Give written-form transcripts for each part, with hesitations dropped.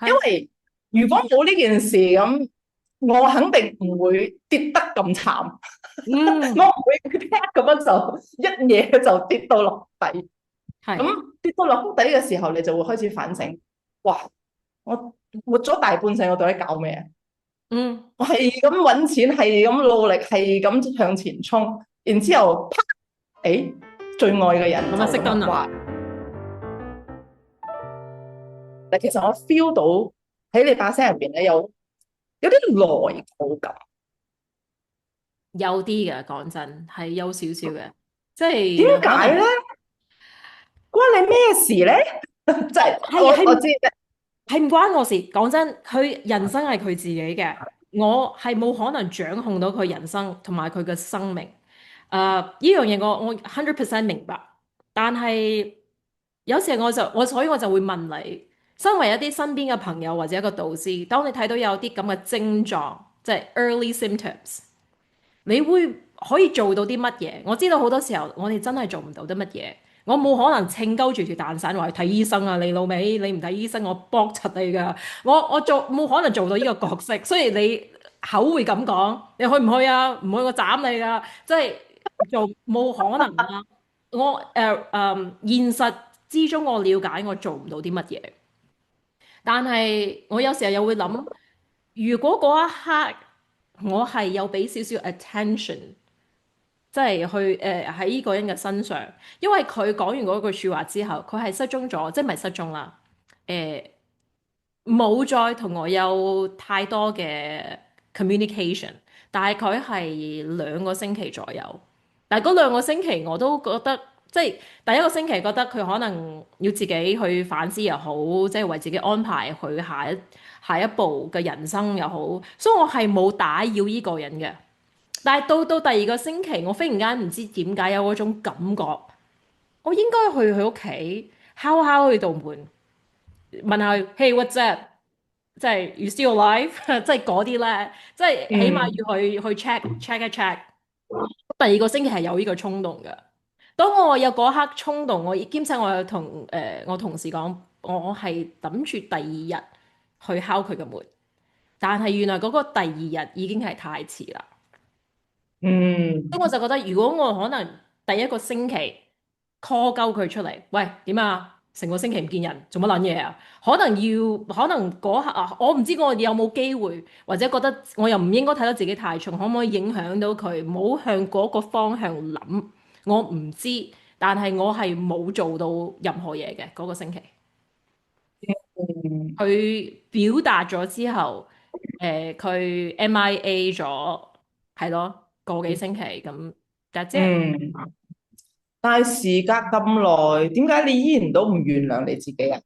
因為如果冇呢件事咁，我肯定唔會跌得咁慘，我嗯，唔會咁樣就一嘢就跌到落底。係，咁跌到落谷底嘅時候，你就會開始反省，哇！我活咗大半世，我到底搞咩啊？嗯，我係咁揾錢，係咁努力，係咁向前衝，然之後，啪！誒，最愛嘅人咁啊，就熄燈啦。咁樣話，但其實我 feel 到喺你把聲入邊咧有啲內疚感。有啲嘅，講真係有少少嘅，即點係可能解咧？關你咩事咧？即係係係我知啫。係唔關我事。講真，佢人生係佢自己嘅，我係冇可能掌控到佢人生同埋佢嘅生命。呢樣嘢我100%明白，但係有時候所以我就會問你，身為一啲身邊嘅朋友或者一個導師，當你睇到有啲咁嘅症狀，即係 early symptoms。你會可以做到啲乜嘢？我知道好多時候我哋真係做唔到啲乜嘢。我冇可能稱鳩住條蛋散話去睇醫生啊！你老味，你唔睇醫生，我搏柒你噶。我冇可能做到呢個角色。雖然你口會咁講，你去唔去啊？唔去我斬你噶，即係做冇可能啦。我現實之中我了解我做唔到啲乜嘢，但係我有時候又會諗，如果嗰一刻我係有俾少少 attention。即係去喺呢個人嘅身上，因為佢講完嗰句説話之後，佢係失蹤咗，即係唔係失蹤啦？誒、冇再同我有太多嘅 communication，大概係2個星期左右。但係嗰2個星期我都覺得，即係第一個星期覺得佢可能要自己去反思又好，即係為自己安排佢下一步嘅人生又好，所以我係冇打擾呢個人嘅。但係到第二個星期，我忽然間唔知點解有嗰種感覺，我應該去佢屋企敲敲佢道門，問下佢，Hey what's up？即係 you still alive？即係嗰啲咧，即係起碼嗯，要去 check 一 check。第二個星期係有呢個衝動嘅。當我有嗰刻衝動，我兼且我有同我同事講，我係諗住第二日去敲佢嘅門，但係原來嗰個第二日已經係太遲啦。咁嗯，我就覺得，如果我可能第一個星期 call 鳩佢出嚟，喂，點啊？成個星期唔見人，做乜撚嘢啊？可能嗰刻啊，我唔知我有冇機會，或者覺得我又唔應該睇得自己太重，可唔可以影響到佢，唔好向嗰個方向諗？我唔知，但係我係冇做到任何嘢嘅嗰個星期。嗯，佢表達咗之後，佢 MIA 咗，係咯，個幾星期咁。但即係嗯，但係事隔咁耐，點解你依然都唔原諒你自己啊？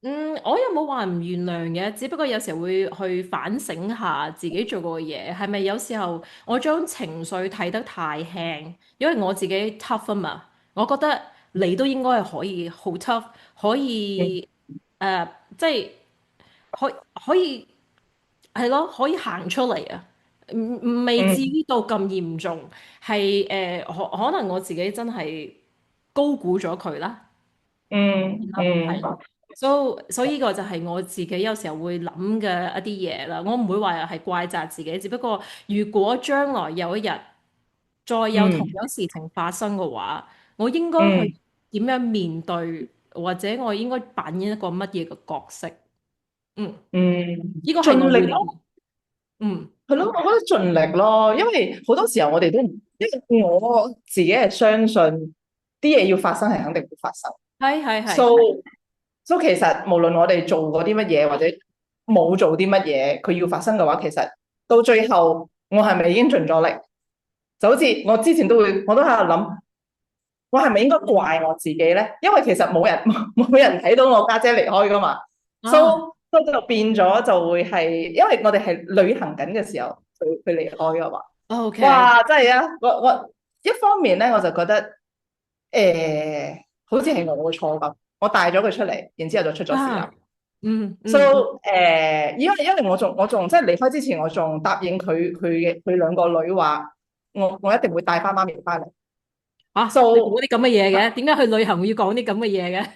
嗯，我又冇話唔原諒嘅，只不過有時候會去反省下自己做過嘅嘢，係咪有時候我將情緒睇得太輕？因為我自己 tough 啊嘛，我覺得你都應該係可以好 tough，可以即係可以係咯，可以行出嚟啊！未至嗯於到咁嚴重，係可能我自己真係高估咗佢啦。嗯係嗯所以呢個就係我自己有時候會諗嘅一啲嘢啦。我唔會話係怪責自己，只不過如果將來有一日再有同嗯樣事情發生嘅話，我應該去嗯點樣面對，或者我應該扮演一個乜嘢嘅角色？嗯，嗯，呢個係我盡力咯，會諗。嗯，係咯，我覺得盡力咯，因為好多時候我哋都唔，因為我自己係相信啲嘢要發生係肯定會發生。係係係 So 其實無論我哋做過啲乜嘢或者冇做啲乜嘢，佢要發生嘅話，其實到最後我係咪已經盡咗力？就好似我之前我都喺度諗，我係咪應該怪我自己咧？因為其實冇人冇人睇到我家姐離開噶嘛啊，so 就變咗就會係，因為我哋係旅行緊嘅時候，佢離開噶嘛。，OK，哇，真係啊！我一方面咧，我就覺得好似係我嘅錯咁，我帶咗佢出嚟，然之後就出咗事啦。啊，嗯 So 嗯嗯，因為我仲即係離開之前，我仲答應佢兩個女話，我一定會帶翻媽咪翻嚟。嚇，你講 So 啲咁嘅嘢嘅？點解去旅行要講啲咁嘅嘢嘅？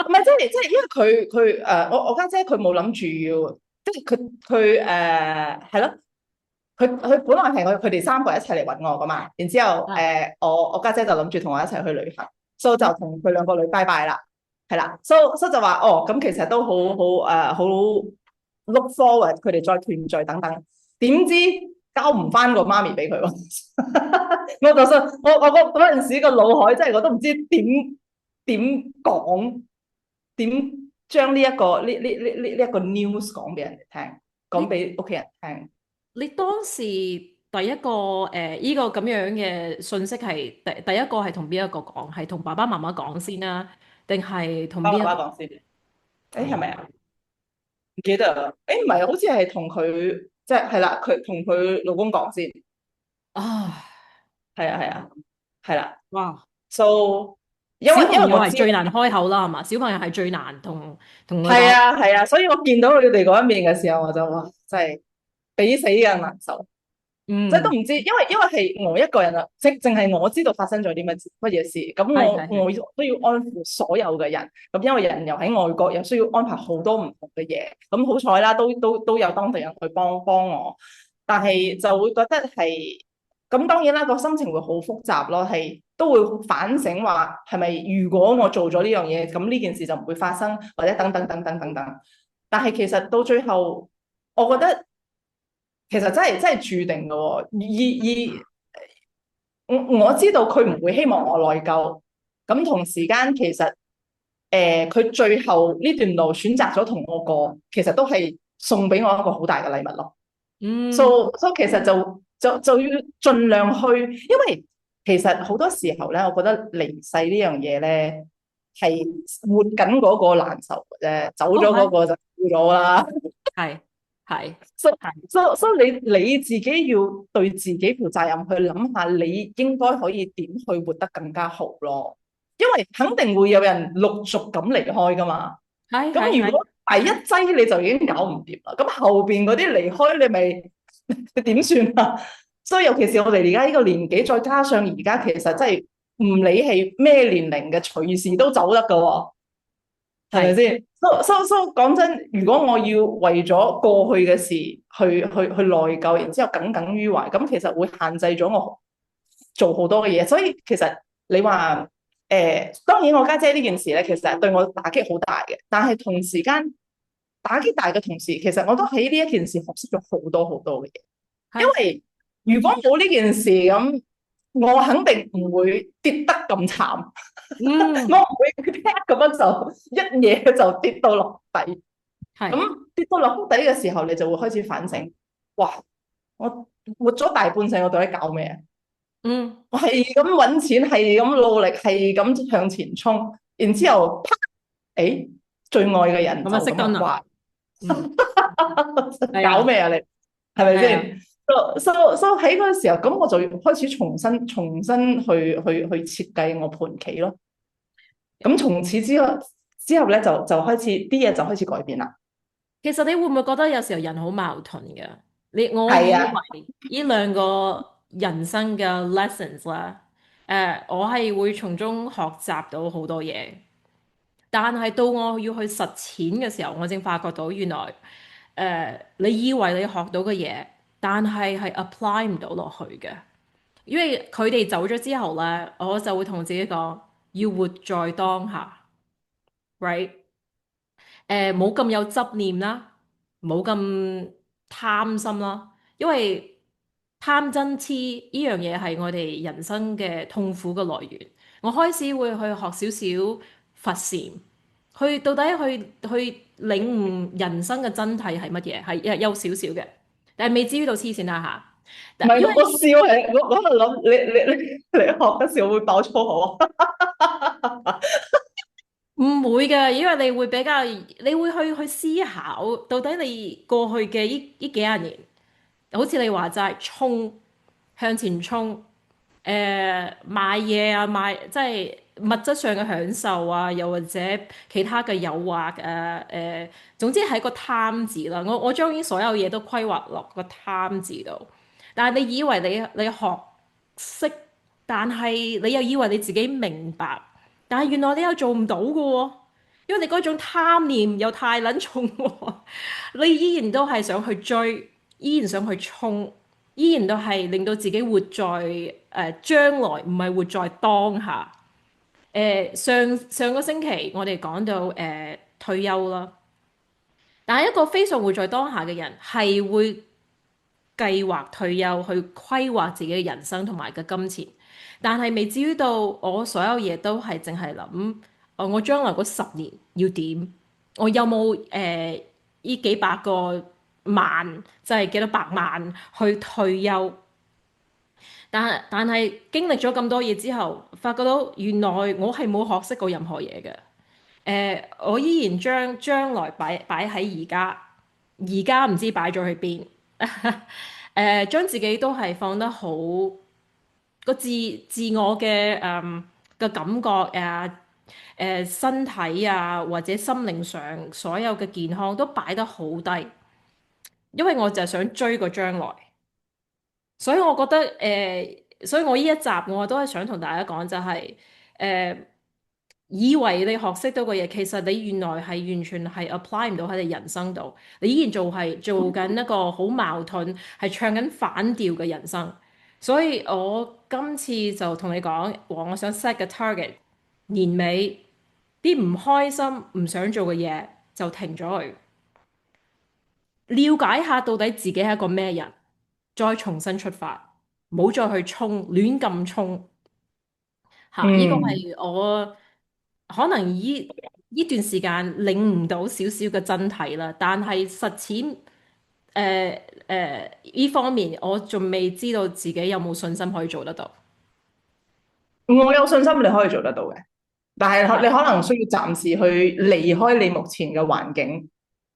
唔係即係，因為佢我家姐佢冇諗住要，即係佢係咯，佢本來係佢哋三個一齊嚟揾我噶嘛，然之後啊，我家姐就諗住同我一齊去旅行，so 就同佢兩個女拜拜啦，係啦，so 就話哦，咁其實都好 look forward 佢哋再團聚等等，點知交唔翻個媽咪俾佢喎，我就信我嗰陣時個腦海真係我都唔知點講。點將呢一個呢一個 news 講俾人哋聽，講你俾屋企人聽。你當時第一個依個咁樣嘅信息係第一個係同邊一個講？係同爸爸媽媽講先啦，定係同爸邊一個？爸講先，誒係咪哦，啊？唔記得啦，誒唔係，好似係同佢即係啦，佢同佢老公講先，啊，係啊，係啦哇！，so 因小為朋友係因為我知最難開口啦，係嘛？小朋友係最難同佢係講。啊係啊，所以我見到佢哋嗰一面嘅時候，我就話真係比死更難受。即係都嗯，唔知，因為係我一個人啊，淨係我知道發生咗啲乜嘢事，咁係係係。我都要安撫所有嘅人，咁因為人又喺外國，又需要安排好多唔同嘅嘢，咁好彩啦，都有當地人去幫我，但係就會覺得係，咁當然啦，個心情會好複雜咯，係都會反省話係咪如果我做咗呢樣嘢，咁呢件事就唔會發生，或者等等等等等等，但係其實到最後，我覺得。其實真係注定嘅喎，我知道佢唔會希望我內疚，咁同時間其實佢最後呢段路選擇咗同我過，其實都係送俾我一個好大嘅禮物咯。嗯，So 其實就要盡量去，因為其實好多時候咧，我覺得離世呢樣嘢咧係活緊嗰個難受嘅啫，走哦係咗嗰個就冇咗啦。係係 So 係 你自己要對自己負責任，去諗下你應該可以點去活得更加好咯。因為肯定會有人陸續咁離開噶嘛。係係係。咁如果第一劑你就已經搞唔掂啦，咁後邊嗰啲離開你咪你點算啊？所以尤其是我哋而家呢個年紀，再加上而家其實真係唔理係咩年齡嘅，隨時都走得噶喎。係咪係先？So講真，如果我要為咗過去嘅事去內疚，然之後耿耿於懷，咁其實會限制咗我做好多嘅嘢。所以其實你話當然我家姐呢件事咧，其實對我打擊好大嘅。但係同時間打擊大嘅同時，其實我都喺呢一件事學識咗好多好多嘅嘢。因係為如果冇呢件事咁，我肯定唔會跌得咁慘。我嗯唔會劈咁樣就一嘢就跌到落底，係咁跌到落谷底嘅時候，你就會開始反省，哇！我活咗大半世，我到底搞咩啊？嗯，我係咁揾錢，係咁努力，係咁向前衝，然之後啪，誒，最愛嘅人就咁啊熄燈咁樣話，啦。嗯，係啊搞咩啊你？係咪係啊。先？So 喺嗰個時候，咁我就開始重新去設計我盤棋咯。咁從此之後咧，就開始啲嘢就開始改變啦。其實你會唔會覺得有時候人好矛盾嘅？我以係啊，為呢兩個人生嘅 lessons 啦，我係會從中學習到好多嘢，但係到我要去實踐嘅時候，我正發覺到原來你以為你學到嘅嘢，但係 apply 唔到落去嘅，因為佢哋走咗之後咧，我就會同自己講要活在當下，right？冇咁有執念啦，冇咁貪心啦，因為貪嗔痴呢樣嘢係我哋人生嘅痛苦嘅來源。我開始會去學少少佛禪，去到底去領悟人生嘅真諦係乜嘢，係有少少嘅，但係未至於到黐線啦嚇。唔係但因為我笑係我喺度諗，你學嘅時候會爆粗口啊？唔會嘅，因為你會比較，你會去思考，到底你過去嘅呢幾廿年，好似你話齋，向前衝，買嘢啊，即係物質上嘅享受啊，又或者其他嘅誘惑啊，總之係一個貪字啦。我將呢所有嘢都規劃落個貪字度，但係你以為你學識但係你又以為你自己明白，但係原來你又做唔到嘅喎，因為你嗰種貪念又太撚重喎，你依然都係想去追，依然想去衝，依然都係令到自己活在將來，唔係活在當下。上個星期我哋講到退休啦，但係一個非常活在當下嘅人係會計劃退休，去規劃自己嘅人生同埋嘅金錢，但係未至於到我所有嘢都係淨係諗，我將來嗰10年要點，我有冇呢幾百個萬，即係幾多百萬去退休？但係經歷咗咁多嘢之後，發覺到原來我係冇學識過任何嘢嘅。我依然將將來擺喺而家，而家唔知擺咗去邊。將自己都係放得好個自我嘅嘅感覺身體啊或者心靈上所有嘅健康都擺得好低，因為我就係想追個將來。所以我覺得所以我呢一集我都係想同大家講就係、誒、以為你學識到嘅嘢，其實你原來係完全係 apply 唔到喺你人生度，你依然做緊一個好矛盾，係唱緊反調嘅人生。所以我今次就同你講，我想 set 個 target，年尾啲唔開心、唔想做嘅嘢就停咗佢，了解下到底自己係一個咩人，再重新出發，唔好再去衝，亂咁衝嚇。呢個嗯。係我可能呢段時間領悟到少少嘅真諦啦，但係實踐呢方面，我仲未知道自己有冇信心可以做得到。我有信心你可以做得到嘅，但係你係，可能需要暫時去離開你目前嘅環境，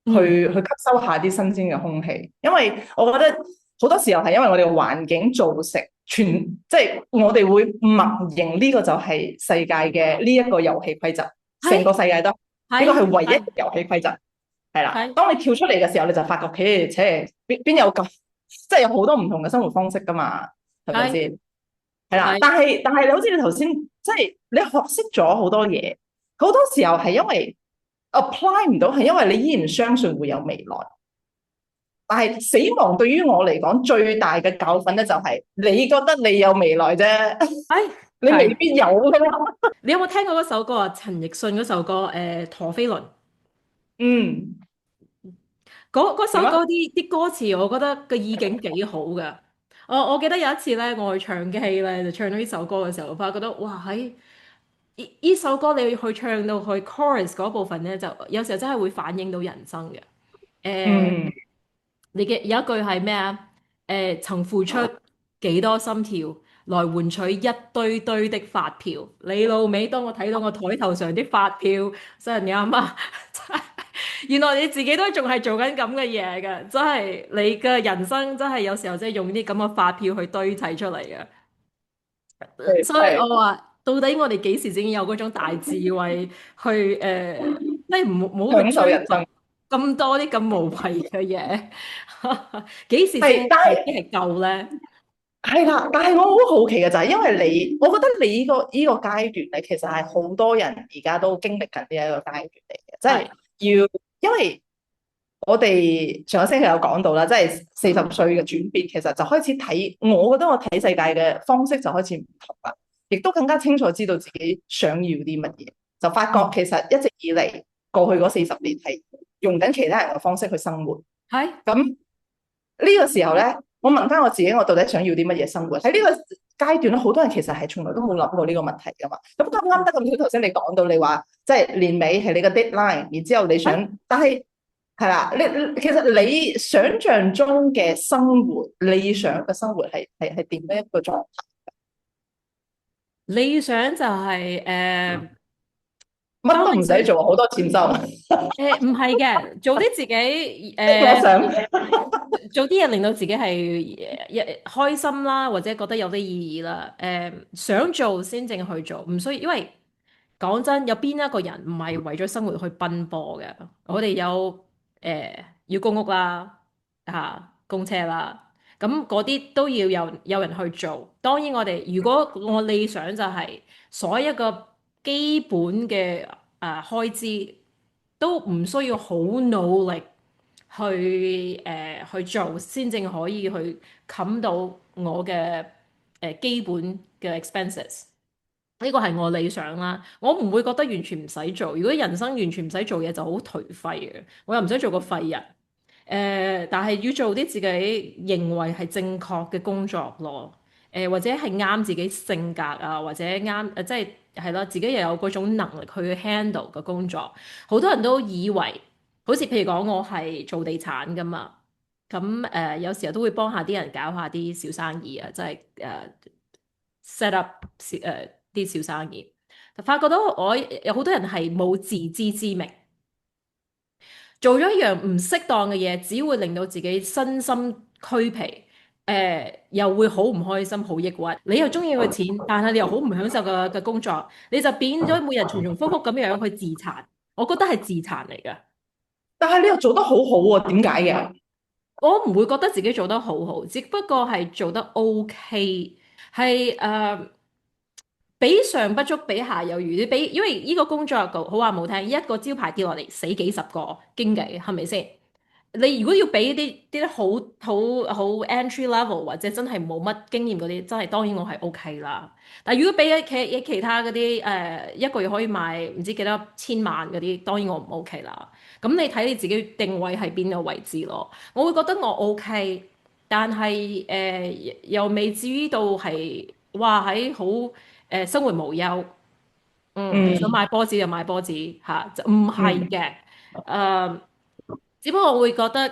嗯，去吸收下啲新鮮嘅空氣。因為我覺得好多時候係因為我哋嘅環境造成即係我哋會默認呢個就係世界嘅呢一個遊戲規則，成個係世界都呢個係唯一嘅係係遊戲規則。係啦，係當你跳出嚟嘅時候，你就發覺，且邊有咁，即係有好多唔同嘅生活方式噶嘛，係咪係先？係啦，係。但係你好似你頭先，即係你學識咗好多嘢，好多時候係因為 apply 唔到，係因為你依然相信會有未來。但係死亡對於我嚟講最大嘅教訓咧，就係你覺得你有未來啫，係你未係，必有噶嘛。你有冇聽過嗰首歌啊？陳奕迅嗰首歌陀飛輪》嗯，嗰首點啊？歌啲歌詞，我覺得個意境幾好㗎。我記得有一次咧，我去唱 K 咧，就唱到呢首歌嘅時候，我發覺得哇喺呢首歌你去唱到去 chorus 嗰部分咧，就有時候真係會反映到人生嘅。嗯，你嘅有一句係咩啊？曾付出幾多心跳，來換取一堆堆的發票。你老味，當我睇到我台頭上啲發票，真係啱啊！真係原來你自己都仲係做緊咁嘅嘢嘅，真係你嘅人生真係有時候真係用啲咁嘅發票去堆砌出嚟嘅。所以係我話，到底我哋幾時先有嗰種大智慧去即係唔好去享受追求人生。咁多啲咁無謂嘅嘢？幾時先係，但係。已經係夠咧？係啦，但係我好好奇嘅就係，因為我覺得你呢個階段咧，其實係好多人而家都經歷緊呢一個階段嚟嘅，即係係要，因為我哋上個星期有講到啦，即係40歲嘅轉變，其實就開始睇，我覺得我睇世界嘅方式就開始唔同啦，亦都更加清楚知道自己想要啲乜嘢，就發覺其實一直以嚟過去嗰40年係用緊其他人嘅方式去生活。係咁呢個時候咧，我問翻我自己，我到底想要啲乜嘢生活？喺呢個階段咧，好多人其實係從來都冇諗過呢個問題噶嘛。咁啱啱得咁巧，頭先你講到你話，即係年尾係你個 deadline，然之後你係想，但係係啦，其實你想象中嘅生活，理想嘅生活係點樣一個狀態？理想就係乜都當你想唔使做，好多錢收，唔係嘅，做啲自己我想做啲嘢令到自己係開心啦，或者覺得有啲意義啦。想做先正去做，唔需要，因為講真，有邊一個人唔係為咗生活去奔波嘅？我哋有要供屋啦，公車啦。咁嗰啲都要有人去做。當然如果我理想就係所有一個基本嘅開支都唔需要好努力去做，先正可以去冚到我嘅基本嘅 expenses。呢個係我理想啦，我唔會覺得完全唔使做。如果人生完全唔使做嘢就好頹廢嘅，我又唔想做個廢人。但係要做啲自己認為係正確嘅工作咯。或者係啱自己性格啊，或者啱即係咯，自己又有嗰種能力去 handle 嘅工作。好多人都以為，好似譬如講我係做地產噶嘛，咁有時候都會幫下啲人搞下啲小生意啊，即係set up 啲小生意。就發覺到我有好多人係冇自知之明。做咗一樣唔適當嘅嘢，只會令到自己身心俱疲，又會好唔開心、好抑鬱。你又中意佢錢，但係你又好唔享受嘅工作，你就變咗每日重重複複咁樣去自殘。我覺得係自殘嚟㗎。但係你又做得好好喎，點解嘅？我唔會覺得自己做得好好，只不過係做得 OK，係比上不足，比下有餘。因為呢個工作好話冇聽，一個招牌跌落嚟死幾十個經紀，係咪先？你如果要俾啲好 entry level 或者真係冇乜經驗嗰啲，真係當然我係 OK 啦。但係如果俾其他嗰啲一個月可以賣唔知幾多千萬嗰啲，當然我唔 OK 啦。咁你睇你自己定位喺邊個位置咯。我會覺得我 OK，但係又未至於到係話喺好生活無憂。你想嗯，買波子就買波子嚇，就唔係嗯。嘅。誒、只不過我會覺得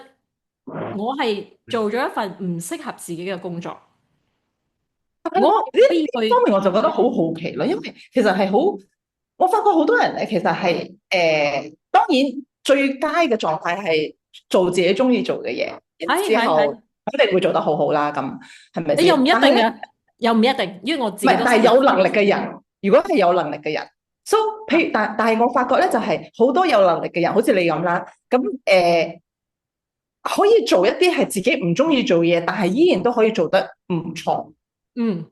我係做咗一份唔適合自己嘅工作，我呢可以去。呢方面我就覺得好好奇啦，因為其實係好，我發覺好多人咧，其實係當然最佳嘅狀態係做自己中意做嘅嘢，然係之後係係，肯定會做得好好啦，咁係咪你又唔先？但係咧，一定嘅，又唔一定，因為我自唔係，己都試但係有能力過。嘅人，如果係有能力嘅人，so 譬如但係我發覺咧，就係好多有能力嘅人，好似你咁啦，咁可以做一啲係自己唔中意做嘢，但係依然都可以做得唔錯。嗯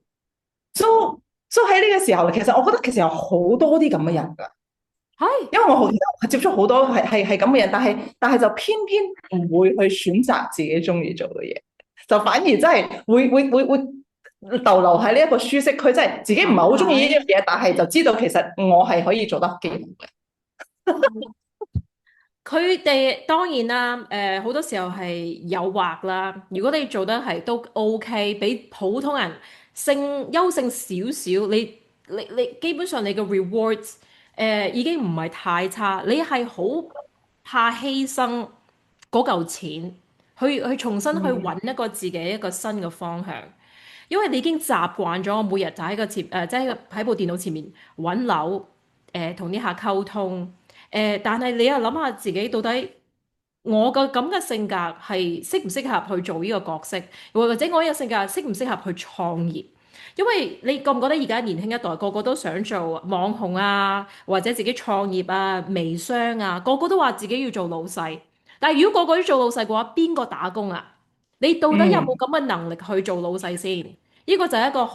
，So so 喺呢個時候，其實我覺得其實有好多啲咁嘅人㗎，係因為我接觸好多係咁嘅人，但係就偏偏唔會去選擇自己中意做嘅嘢，就反而真係會逗留喺呢一個舒適區，即係自己唔係好中意呢樣係。嘢，但係就知道其實我係可以做得幾好嘅。佢哋當然啦，好多時候係誘惑啦。如果你做得係都 OK，比普通人優勝少少，你基本上你嘅 rewards 已經唔係太差。你係好怕犧牲嗰嚿錢，去重新去嗯揾一個自己一個新嘅方向，因為你已經習慣咗每日就喺即係喺部電腦前面揾樓，同啲客溝通。但係你又諗下自己到底我個咁嘅性格係適唔適合去做呢個角色，或者我呢個性格適唔適合去創業？因為你覺唔覺得而家年輕一代個個都想做網紅啊，或者自己創業啊、微商啊，個個都話自己要做老細。但係如果個個都做老細嘅話，邊個打工啊？你到底有冇嗯咁嘅能力去做老細先？呢個就係一個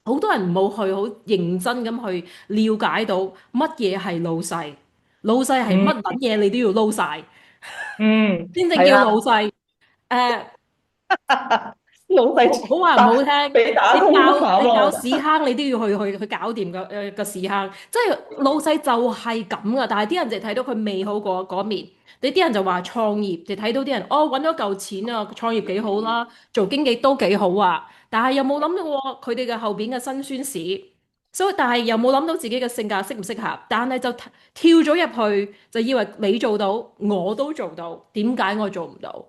好多人冇去好認真咁去了解到乜嘢係老細，老細係乜嗯撚嘢你都要撈晒，嗯，先正叫老係啦，細。誒、老細好話唔打好聽，俾打你工都慘搞你搞咯。屎坑，你都要去搞掂個屎坑。即係老細就係咁噶，但係啲人就睇到佢美好嗰面。你啲人就話創業，就睇到啲人哦揾咗嚿錢啊，創業幾好啦，做經紀都幾好啊。但係又冇諗到喎佢哋嘅後邊嘅辛酸史，所以但係又冇諗到自己嘅性格適唔適合，但係就跳咗入去，就以為你做到，我都做到，點解我做唔到？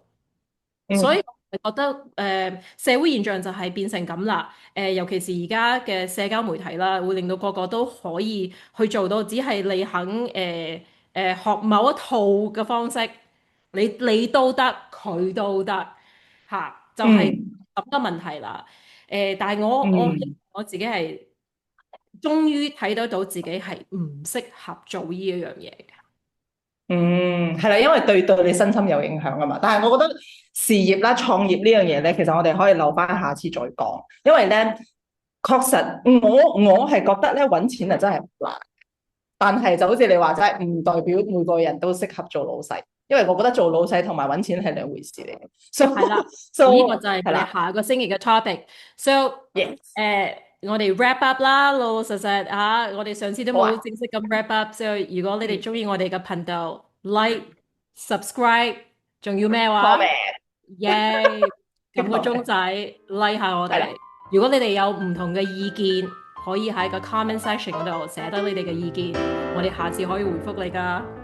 所以嗯我覺得社會現象就係變成咁啦。尤其是而家嘅社交媒體啦，會令到個個都可以去做到，只係你肯學某一套嘅方式，你都得，佢都得嚇，就係嗯咁嘅問題啦。但係我自己係終於睇得到自己係唔適合做呢一樣嘢嘅。係啦，因為對你身心有影響啊嘛。但係我覺得事業啦、創業呢樣嘢咧，其實我哋可以留翻下次再講，因為咧確實我係覺得咧揾錢啊真係唔難，但係就好似你話齋，唔代表每個人都適合做老細，因為我覺得做老細同埋揾錢係兩回事嚟嘅。So 係啦， so 呢個就係我哋係啦下個星期嘅 topic。So ，yes，我哋 wrap up 啦，老老實實嚇，我哋上次都好啊冇正式咁 wrap up。所以如果你哋中意我哋嘅頻道，like、subscribe，仲要咩話？ ，comment，耶！撳個鐘仔 like 下我係啦，哋。如果你哋有唔同嘅意見，可以喺個 comment section 嗰度寫低你哋嘅意見，我哋下次可以回覆你㗎。